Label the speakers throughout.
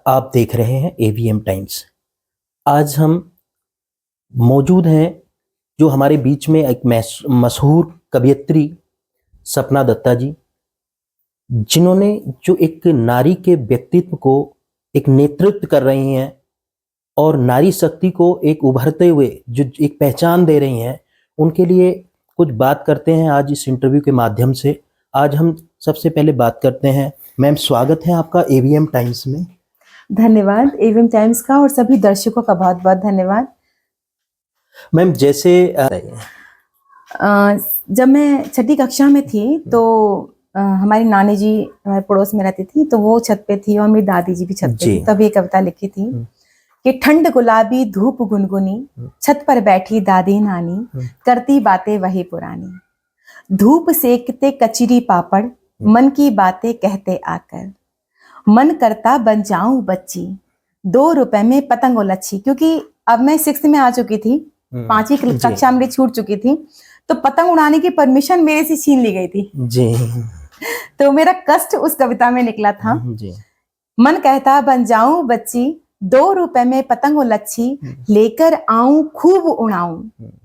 Speaker 1: आप देख रहे हैं एवीएम टाइम्स। आज हम मौजूद हैं जो हमारे बीच में एक मशहूर कवयित्री सपना दत्ता जी, जिन्होंने जो एक नारी के व्यक्तित्व को एक नेतृत्व कर रही हैं और नारी शक्ति को एक उभरते हुए जो एक पहचान दे रही हैं, उनके लिए कुछ बात करते हैं आज इस इंटरव्यू के माध्यम से। आज हम सबसे पहले बात करते हैं। मैम, स्वागत है आपका एवीएम टाइम्स में।
Speaker 2: धन्यवाद एवीएम टाइम्स का और सभी दर्शकों का बहुत बहुत धन्यवाद।
Speaker 1: मैम, जैसे
Speaker 2: जब मैं छठी कक्षा में थी तो हमारी नानी जी हमारे पड़ोस में रहती थी, तो वो छत पे थी और मेरी दादी जी भी छत पे थी। तब ये कविता लिखी थी कि ठंड गुलाबी धूप गुनगुनी, छत पर बैठी दादी नानी, करती बातें वही पुरानी। धूप सेकते कचरी पापड़, मन की बातें कहते आकर, मन करता बन जाऊं बच्ची, 2 रुपए में पतंग उलच्छी। क्योंकि अब मैं 6th में आ चुकी थी, 5वीं कक्षा मेरी छूट चुकी थी, तो पतंग उड़ाने की परमिशन मेरे से छीन ली गई थी
Speaker 1: जी।
Speaker 2: तो मेरा कष्ट उस कविता में निकला था
Speaker 1: जी।
Speaker 2: मन कहता बन जाऊं बच्ची, 2 रुपए में पतंग उलच्छी, लेकर आऊं खूब उड़ाऊं,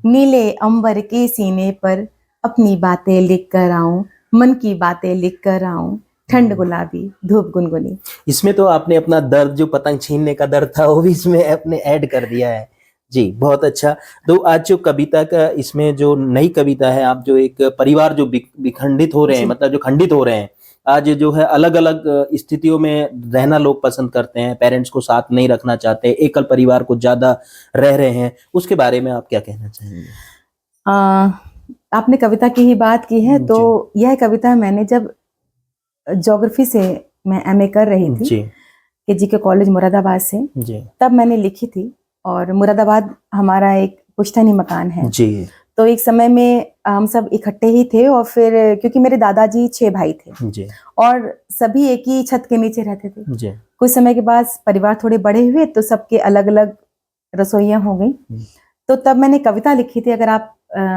Speaker 2: नीले अंबर के सीने पर अपनी बातें लिख कर आऊं, मन की बातें लिख कर आऊं, ठंड गुलाबी धूप गुनगुनी।
Speaker 1: इसमें तो आपने अपना दर्द, जो पतंग छीनने का दर्द था, वो भी इसमें आपने ऐड कर दिया है। जी, बहुत अच्छा। तो आज जो कविता का, इसमें जो नई कविता है, आप जो एक परिवार जो विखंडित हो रहे हैं, मतलब जो खंडित हो रहे हैं, आज जो है अलग अलग स्थितियों में रहना लोग पसंद करते हैं, पेरेंट्स को साथ नहीं रखना चाहते, एकल परिवार को ज्यादा रह रहे हैं, उसके बारे में आप क्या कहना चाहेंगे?
Speaker 2: आपने कविता की ही बात की है, तो यह कविता मैंने जब ज्योग्राफी से मैं एमए कर रही थी के जी के कॉलेज मुरादाबाद से, तब मैंने लिखी थी। और मुरादाबाद हमारा एक पुश्तैनी मकान है जी। तो एक समय में हम सब इकट्ठे ही थे, और फिर क्योंकि मेरे दादाजी 6 भाई थे जी। और सभी एक ही छत के नीचे रहते थे जी। कुछ समय के बाद परिवार थोड़े बड़े हुए, तो सबके अलग अलग रसोइयां हो गई। तो तब मैंने कविता लिखी थी, अगर आप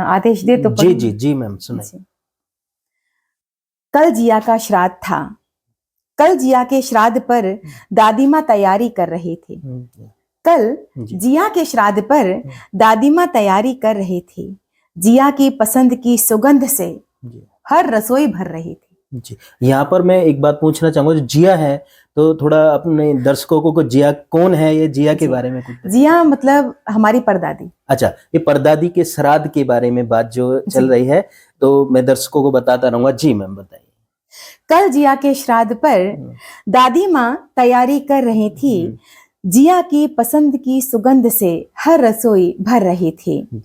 Speaker 2: आदेश दे तो।
Speaker 1: जी जी जी मैम, सुनाइए।
Speaker 2: कल जिया का श्राद्ध था, कल जिया के श्राद्ध पर दादी माँ तैयारी कर रही थी। कल जिया के श्राद्ध पर दादी माँ तैयारी कर रही थी, जिया की पसंद की सुगंध से हर रसोई भर रही थी
Speaker 1: जी। यहाँ पर मैं एक बात पूछना चाहूंगा, जो जिया है, तो थोड़ा अपने दर्शकों को जिया कौन है, ये जिया के बारे में कुछ।
Speaker 2: जिया मतलब हमारी परदादी।
Speaker 1: अच्छा, ये परदादी के श्राद्ध के बारे में बात जो चल रही है, तो मैं दर्शकों को बताता रहूंगा। जी मैम, बताइए।
Speaker 2: कल जिया के श्राद्ध पर दादी माँ तैयारी कर रही थी, जिया की पसंद की सुगंध से हर रसोई भर रही थी।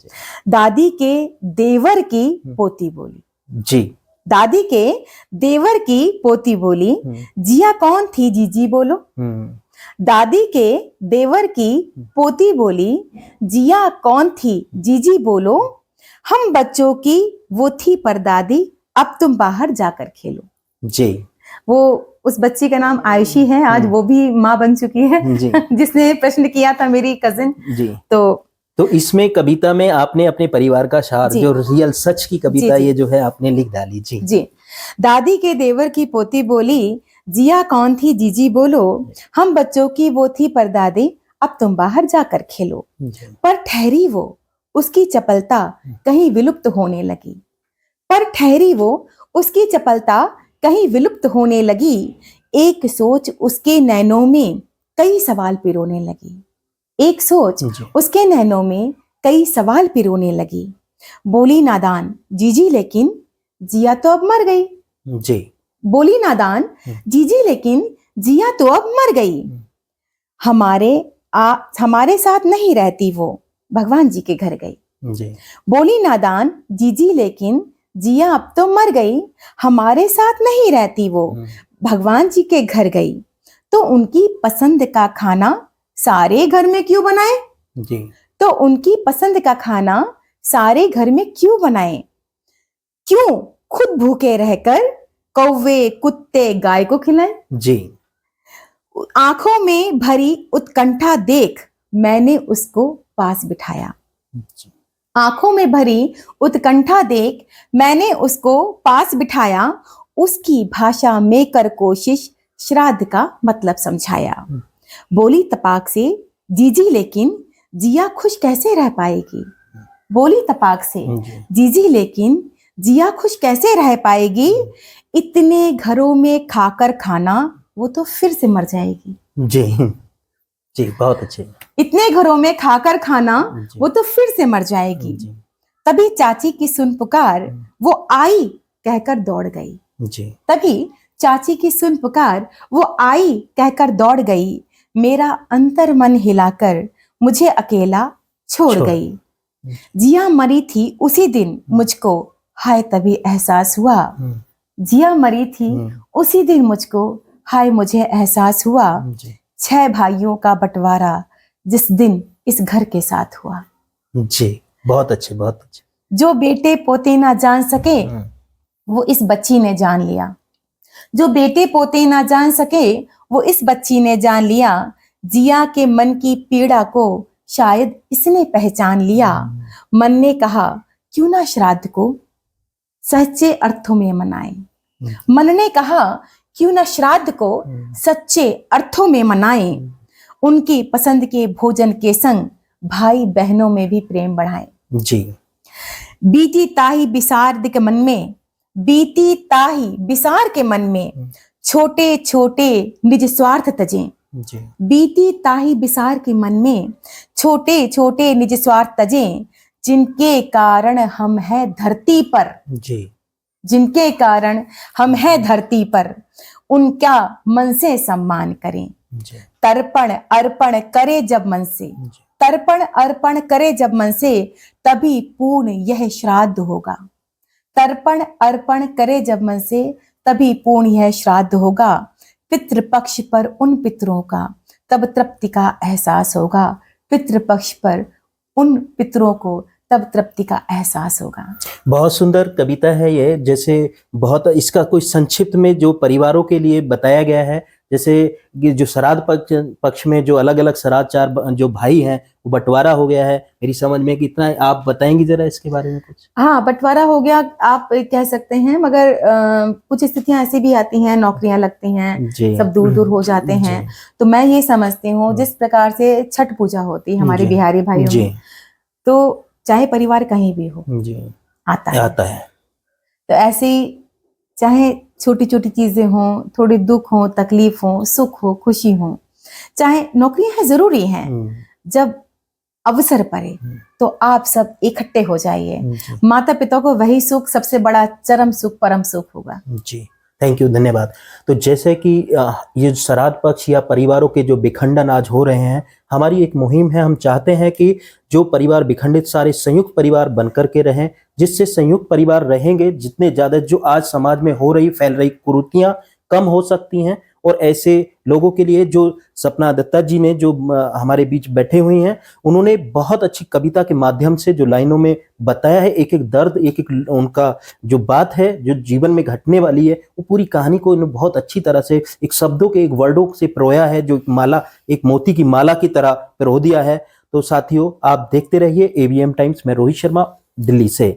Speaker 2: दादी के देवर की पोती बोली
Speaker 1: जी।
Speaker 2: दादी के देवर की पोती बोली, जिया कौन थी जीजी बोलो। दादी के देवर की पोती बोली, जिया कौन थी जीजी बोलो, हम बच्चों की वो थी परदादी, अब तुम बाहर जाकर खेलो
Speaker 1: जी।
Speaker 2: वो उस बच्ची का नाम आयशी है, आज वो भी माँ बन चुकी है जिसने प्रश्न किया था, मेरी कजिन जी। तो
Speaker 1: इसमें कविता में आपने अपने परिवार का सार, जो रियल सच की कविता ये जो है आपने लिख डाली जी।
Speaker 2: जी। दादी के देवर की पोती बोली, जिया कौन थी जीजी बोलो, हम बच्चों की वो थी परदादी, अब तुम बाहर जाकर खेलो। पर ठहरी वो उसकी चपलता कहीं विलुप्त होने लगी, पर ठहरी वो उसकी चपलता कहीं विलुप्त होने लगी, एक सोच उसके नैनों में कई सवाल पिरोने लगी, एक सोच उसके नैनों में कई सवाल पिरोने लगी। बोली नादान जीजी लेकिन जिया तो अब मर गई
Speaker 1: जी।
Speaker 2: बोली नादान जीजी लेकिन जिया तो अब मर गई, हमारे साथ नहीं रहती वो, भगवान जी के घर गई
Speaker 1: जी।
Speaker 2: बोली नादान जीजी लेकिन जिया अब तो मर गई, हमारे साथ नहीं रहती वो, भगवान जी के घर गई, तो उनकी पसंद का खाना सारे घर में क्यों बनाए
Speaker 1: जी।
Speaker 2: तो उनकी पसंद का खाना सारे घर में क्यों बनाए, क्यों खुद भूखे रहकर कौवे कुत्ते गाय को खिलाए
Speaker 1: जी।
Speaker 2: आंखों में भरी उत्कंठा देख मैंने उसको पास बिठाया जी। आंखों में भरी उत्कंठा देख मैंने उसको पास बिठाया, उसकी भाषा में कर कोशिश श्राद्ध का मतलब समझाया। बोली तपाक से, जीजी लेकिन जिया खुश कैसे रह पाएगी। बोली तपाक से,
Speaker 1: जी
Speaker 2: जीजी लेकिन जिया खुश कैसे रह पाएगी। इतने घरों में खाकर खाना वो तो फिर से मर जाएगी।
Speaker 1: जी जी, बहुत अच्छे।
Speaker 2: इतने घरों में खाकर खाना
Speaker 1: जी।
Speaker 2: वो तो फिर से मर जाएगी।
Speaker 1: जी
Speaker 2: तभी चाची की सुन पुकार वो आई कहकर दौड़ गई।
Speaker 1: जी
Speaker 2: तभी चाची की सुन पुकार वो आई कहकर दौड़ गई। मेरा अंतर मन हिलाकर मुझे अकेला छोड़
Speaker 1: छोड़।
Speaker 2: गई। जिया मरी थी उसी दिन मुझको हाय तभी एहसास हुआ। जिया मरी थी उसी दिन मुझको हाय मुझे एहसास हुआ।
Speaker 1: जी
Speaker 2: 6 भाइयों का बंटवारा जिस दिन इस घर के साथ हुआ।
Speaker 1: जी, बहुत अच्छे, बहुत अच्छे।
Speaker 2: जो बेटे पोते ना जान सके वो इस बच्ची ने जान लिया। जो बेटे पोते ना जान सके वो इस बच्ची ने जान लिया। जिया के मन की पीड़ा को शायद इसने पहचान लिया। मन ने कहा क्यों ना श्राद्ध को सच्चे अर्थों में मनाएं। मन ने कहा क्यों ना श्राद्ध को सच्चे अर्थों में मनाएं। उनकी पसंद के भोजन के संग भाई बहनों में भी प्रेम बढ़ाएं।
Speaker 1: जी
Speaker 2: बीती ताही बिसार के मन में, बीती ताही बिसार के मन में छोटे छोटे निज स्वार्थ तजें।
Speaker 1: जी
Speaker 2: बीती ताही बिसार के मन में छोटे छोटे निज स्वार्थ तजें। जिनके कारण हम हैं धरती पर,
Speaker 1: जी
Speaker 2: जिनके कारण हम हैं धरती पर, उनका मन से सम्मान करें।
Speaker 1: जी
Speaker 2: तर्पण अर्पण करे जब मन से,
Speaker 1: जी
Speaker 2: तर्पण अर्पण करे जब मन से, तभी पूर्ण यह श्राद्ध होगा। तर्पण अर्पण करे जब मन से, तभी पूर्ण यह श्राद्ध होगा। पितृपक्ष पर उन पितरों का तब तृप्ति का एहसास होगा। पितृपक्ष पर उन पितरों को तब तृप्ति का एहसास होगा।
Speaker 1: बहुत सुंदर कविता है ये। जैसे बहुत इसका कोई संक्षिप्त में जो परिवारों के लिए बताया गया है, जैसे कि जो श्राद्ध पक्ष में जो अलग अलग श्राद्ध चार जो भाई हैं वो बंटवारा हो गया है मेरी समझ में। कितना आप बताएंगी जरा इसके बारे में कुछ?
Speaker 2: हाँ, बंटवारा हो गया आप कह सकते हैं, मगर कुछ स्थितियां ऐसी भी आती हैं, नौकरियां लगती हैं,
Speaker 1: जी
Speaker 2: सब दूर दूर हो जाते हैं। तो मैं ये समझती हूँ जिस प्रकार से छठ पूजा होती है हमारे
Speaker 1: जी,
Speaker 2: बिहारी भाइयों
Speaker 1: जी
Speaker 2: में, तो चाहे परिवार कहीं भी हो
Speaker 1: जी
Speaker 2: आता है।
Speaker 1: है।
Speaker 2: तो ऐसे ही चाहे छोटी छोटी चीजें हों, थोड़ी दुख हो, तकलीफ हो, सुख हो, खुशी हो, चाहे नौकरियां हैं जरूरी हैं, जब अवसर पड़े तो आप सब इकट्ठे हो जाइए।
Speaker 1: जी
Speaker 2: माता पिता को वही सुख सबसे बड़ा चरम सुख परम सुख होगा।
Speaker 1: जी, थैंक यू, धन्यवाद। तो जैसे कि ये श्राद्ध पक्ष या परिवारों के जो विखंडन आज हो रहे हैं, हमारी एक मुहिम है। हम चाहते हैं कि जो परिवार विखंडित सारे संयुक्त परिवार बनकर के रहें, जिससे संयुक्त परिवार रहेंगे जितने ज़्यादा जो आज समाज में हो रही फैल रही कुरीतियाँ कम हो सकती हैं। और ऐसे लोगों के लिए जो सपना दत्ता जी ने जो हमारे बीच बैठे हुए हैं, उन्होंने बहुत अच्छी कविता के माध्यम से जो लाइनों में बताया है, एक एक दर्द, एक एक उनका जो बात है जो जीवन में घटने वाली है, वो पूरी कहानी को इन्होंने बहुत अच्छी तरह से एक शब्दों के एक वर्डों से पिरोया है, जो माला एक मोती की माला की तरह पिरो दिया है। तो साथियों, आप देखते रहिए AVM टाइम्स में। रोहित शर्मा, दिल्ली से।